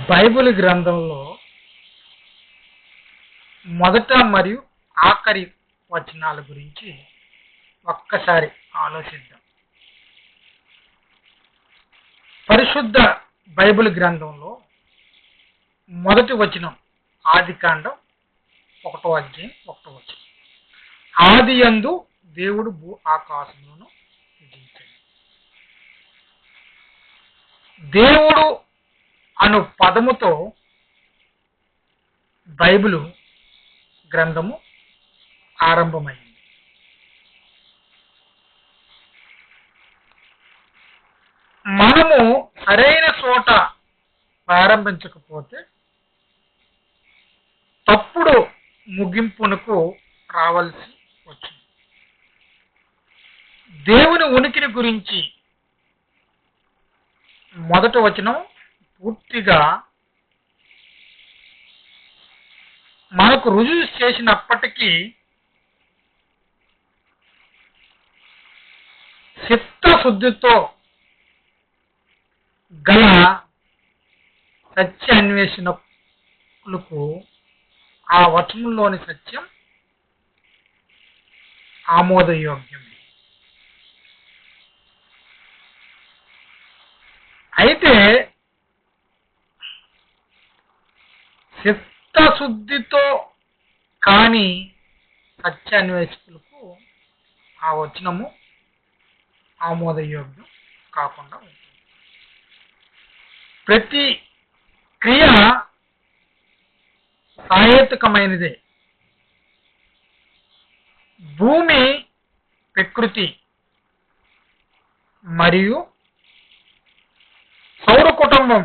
Bible గ్రంథంలో మొదట మరియు ఆఖరి వచనాల గురించి ఒక్కసారి ఆలోచిద్దాం. పరిశుద్ధ బైబిల్ గ్రంథంలో మొదటి వచనం ఆదికాండం 1వ అధ్యాయం 1వ వచనం. ఆదియందు దేవుడు భూ ఆకాశములను సృజించెను. దేవుడు అను పదముతో బైబిలు గ్రంథము ఆరంభమైంది. మనము సరైన చోట ప్రారంభించకపోతే తప్పుడు ముగింపునకు రావాల్సి వచ్చింది. దేవుని ఉనికిని గురించి మొదటి వచనం పూర్తిగా మనకు రుజువు చేసినప్పటికీ చిత్తశుద్ధితో గల సత్య అన్వేషణలకు ఆ వచనంలోని సత్యం ఆమోదయోగ్యం. అయితే చిత్తశుద్ధితో కాని సత్యాన్వేషకులకు ఆ వచనము ఆమోదయోగ్యం కాకుండా ఉంటుంది. ప్రతి క్రియ సాహేతుకమైనదే. భూమి, ప్రకృతి మరియు సౌర కుటుంబం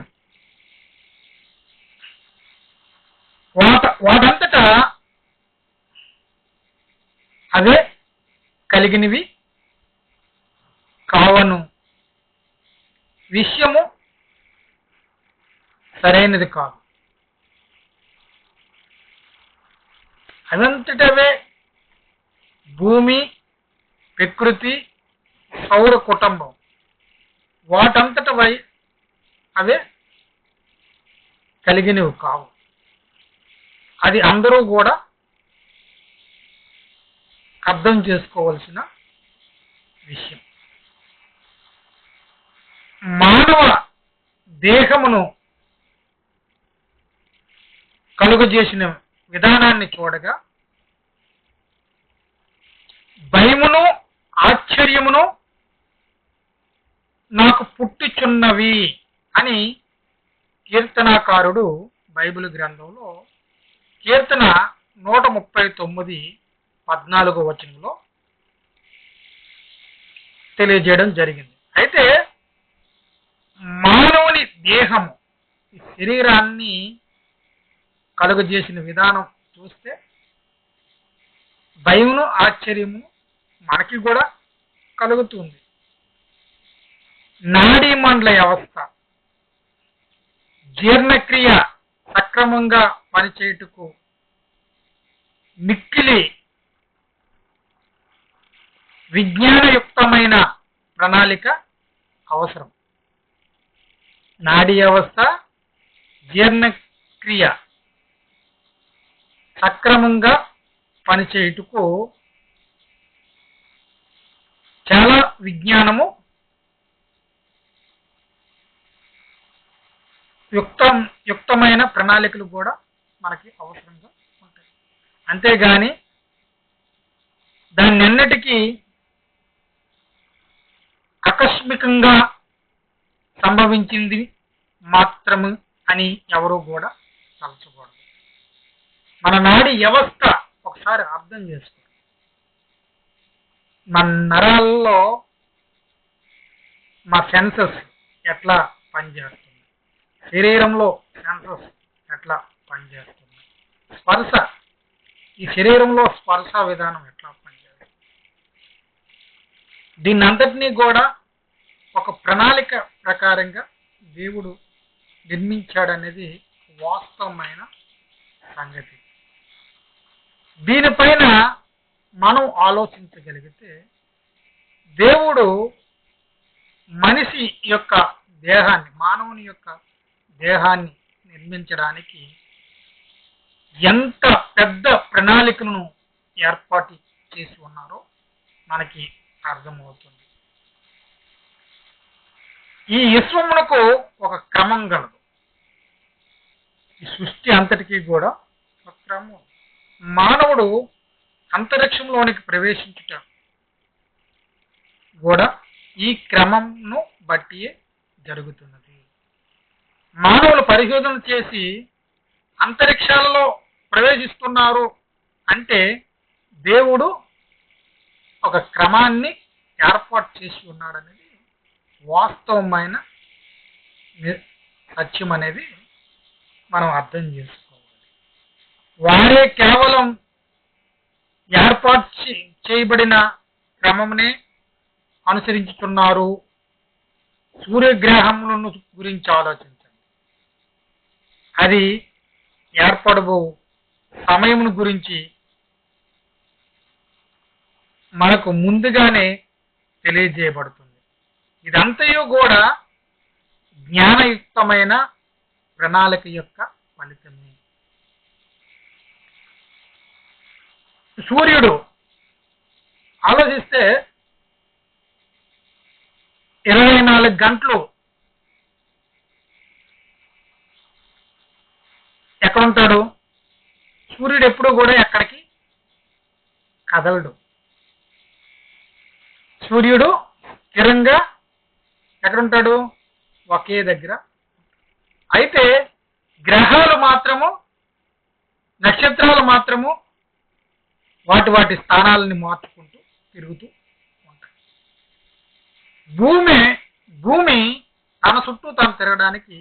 వాటంతటా అవే కలిగినవి కావను. విషయము సరైనది కాదు. అదంతటవే భూమి, ప్రకృతి, సౌర కుటుంబం వాటంతటవై అవే కలిగినవి కావు. అది అందరూ కూడా అర్థం చేసుకోవాల్సిన విషయం. మానవ దేహమును కలుగజేసిన విధానాన్ని చూడగా భయమును ఆశ్చర్యమును నాకు పుట్టుచున్నవి అని కీర్తనాకారుడు బైబిల్ గ్రంథంలో కీర్తన 139:14 వచనంలో తెలియజేయడం జరిగింది. అయితే మానవుని దేహము, ఈ శరీరాన్ని కలుగజేసిన విధానం చూస్తే భయమును ఆశ్చర్యము మనకి కూడా కలుగుతుంది. నాడీ మండల వ్యవస్థ, జీర్ణక్రియ సక్రమంగా పనిచేయుటకు మిక్కిలి విజ్ఞానయుక్తమైన ప్రణాళిక అవసరం. నాడీ వ్యవస్థ, జీర్ణక్రియ సక్రమంగా పనిచేయుటకు చాలా విజ్ఞానము యుక్తమైన ప్రణాళికలు కూడా మనకి అవసరంగా ఉంటాయి. అంతేగాని దాన్నెన్నటికీ ఆకస్మికంగా సంభవించింది మాత్రము అని ఎవరు కూడా తలచకూడదు. మన నాడి వ్యవస్థ ఒకసారి అర్థం చేసుకోండి. మన నరాల్లో మా సెన్సెస్ ఎట్లా పనిచేస్తుంది, శరీరంలో సెన్సెస్ ఎట్లా పనిచేస్తుంది, స్పర్శ, ఈ శరీరంలో స్పర్శ విధానం ఎట్లా పనిచేస్తుంది, దీన్ని అంతటినీ కూడా ఒక ప్రణాళిక ప్రకారంగా దేవుడు నిర్మించాడనేది వాస్తవమైన సంగతి. దీనిపైన మనం ఆలోచించగలిగితే దేవుడు మనిషి యొక్క దేహాన్ని, మానవుని యొక్క దేహాన్ని నిర్మించడానికి ఎంత పెద్ద ప్రణాళికలను ఏర్పాటు చేసి ఉన్నారో మనకి అర్థమవుతుంది. ఈ విశ్వమునకు ఒక క్రమం గలదు. ఈ సృష్టి అంతటికీ కూడా ఒక క్రమం. మానవుడు అంతరిక్షంలోనికి ప్రవేశించుట కూడా ఈ క్రమంను బట్టి జరుగుతున్నది. మానవులు పరిశోధన చేసి అంతరిక్షాలలో ప్రవేశిస్తున్నారు అంటే దేవుడు ఒక క్రమాన్ని ఏర్పాటు చేసి ఉన్నాడనేది వాస్తవమైన సత్యం అనేది మనం అర్థం చేసుకోవాలి. వారే కేవలం ఏర్పాటు చేయబడిన క్రమమునే అనుసరించుతున్నారు. సూర్యగ్రహములను గురించి ఆలోచించండి. అది ఏర్పడబో సమయమును గురించి మనకు ముందుగానే తెలియజేయబడుతుంది. ఇదంతయు కూడా జ్ఞానయుక్తమైన ప్రణాళిక యొక్క ఫలితమే. సూర్యుడు ఆలోచిస్తే 24 గంటలు ఎక్కడ ఉంటాడు? సూర్యుడు ఎప్పుడు కూడా ఎక్కడికి కదలడు. సూర్యుడు స్థిరంగా ఎక్కడుంటాడు? ఒకే దగ్గర. అయితే గ్రహాలు మాత్రము, నక్షత్రాలు మాత్రము వాటి స్థానాలని మార్చుకుంటూ తిరుగుతూ ఉంటాయి. భూమి తన చుట్టూ తాను తిరగడానికి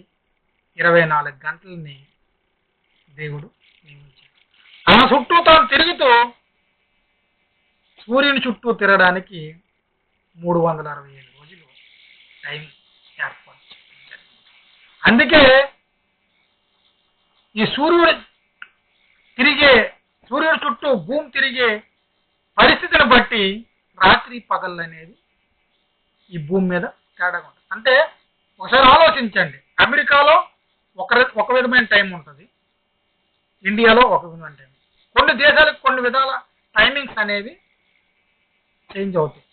24 గంటలని దేవుడు నియమించాడు. తన చుట్టూ తాను తిరుగుతూ సూర్యుని చుట్టూ తిరగడానికి 365 రోజులు టైం ఏర్పాటు చేయించాడు. అందుకే ఈ సూర్యుడి చుట్టూ భూమి తిరిగే పరిస్థితిని బట్టి రాత్రి పగళ్ళు అనేది ఈ భూమి మీద తేడా ఉంటుంది. అంటే ఒకసారి ఆలోచించండి, అమెరికాలో ఒక విధమైన టైం ఉంటుంది, ఇండియాలో ఒక విధమైన టైం. కొన్ని దేశాలకు కొన్ని విధాల టైమింగ్స్ అనేవి చేంజ్ అవుతాయి.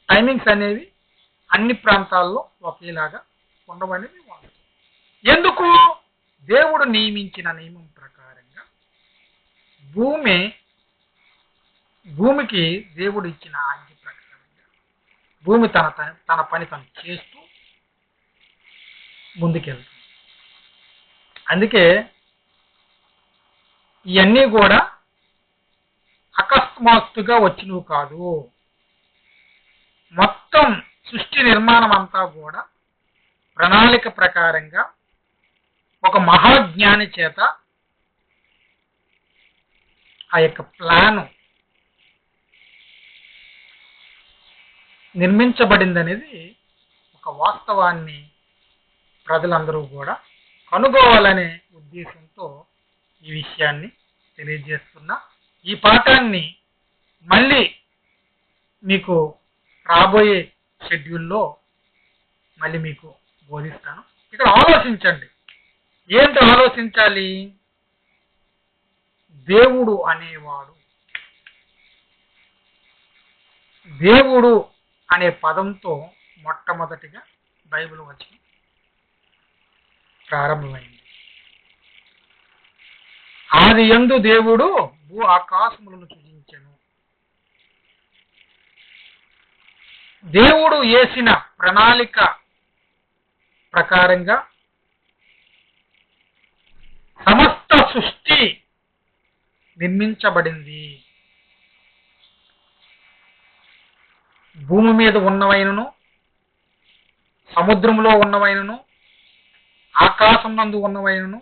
టైమింగ్స్ అనేవి అన్ని ప్రాంతాల్లో ఒకేలాగా ఉండవనేది వాస్తవం. ఎందుకు? దేవుడు నియమించిన నియమం ప్రకారంగా భూమికి దేవుడు ఇచ్చిన ఆజ్ఞ ప్రకారంగా భూమి తన పని తను చేస్తూ ముందుకెళ్తుంది. అందుకే ఇవన్నీ కూడా అకస్మాత్తుగా వచ్చినవి కాదు. మొత్తం సృష్టి నిర్మాణం అంతా కూడా ప్రణాళిక ప్రకారంగా ఒక మహాజ్ఞాని చేత ఆ యొక్క ప్లాన్ నిర్మించబడిందనేది ఒక వాస్తవాన్ని ప్రజలందరూ కూడా కనుగోవాలనే ఉద్దేశంతో ఈ విషయాన్ని తెలియజేస్తున్నా. ఈ పాఠాన్ని మళ్ళీ మీకు రాబోయే షెడ్యూల్లో మళ్ళీ మీకు బోధిస్తాను. ఇక్కడ ఆలోచించండి. ఏంటి ఆలోచించాలి? దేవుడు అనే పదంతో మొట్టమొదటిగా బైబిల్ వచనం ప్రారంభమైంది. ఆదియందు దేవుడు భూ ఆకాశములను సృజించెను. దేవుడు వేసిన ప్రణాళిక ప్రకారంగా సమస్త సృష్టి నిర్మించబడింది. భూమి మీద ఉన్నవైనను, సముద్రంలో ఉన్నవైనను, ఆకాశం నందు ఉన్నవైనను,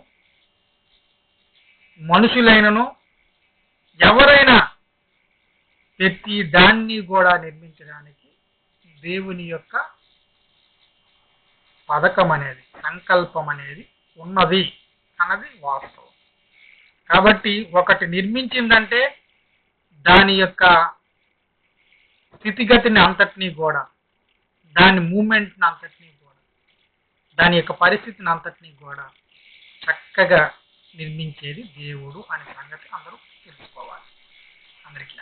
మనుషులైనను, ఎవరైనా ప్రతి దాన్ని కూడా నిర్మించడానికి దేవుని యొక్క పథకం అనేది, సంకల్పం అనేది ఉన్నది అన్నది వాస్తవం. కాబట్టి ఒకటి నిర్మించిందంటే దాని యొక్క స్థితిగతిని అంతటినీ కూడా, దాని మూమెంట్ని అంతటినీ కూడా, దాని యొక్క పరిస్థితిని అంతటినీ కూడా చక్కగా నిర్మించేది దేవుడు అనే సంగతి అందరూ తెలుసుకోవాలి. అందరికీ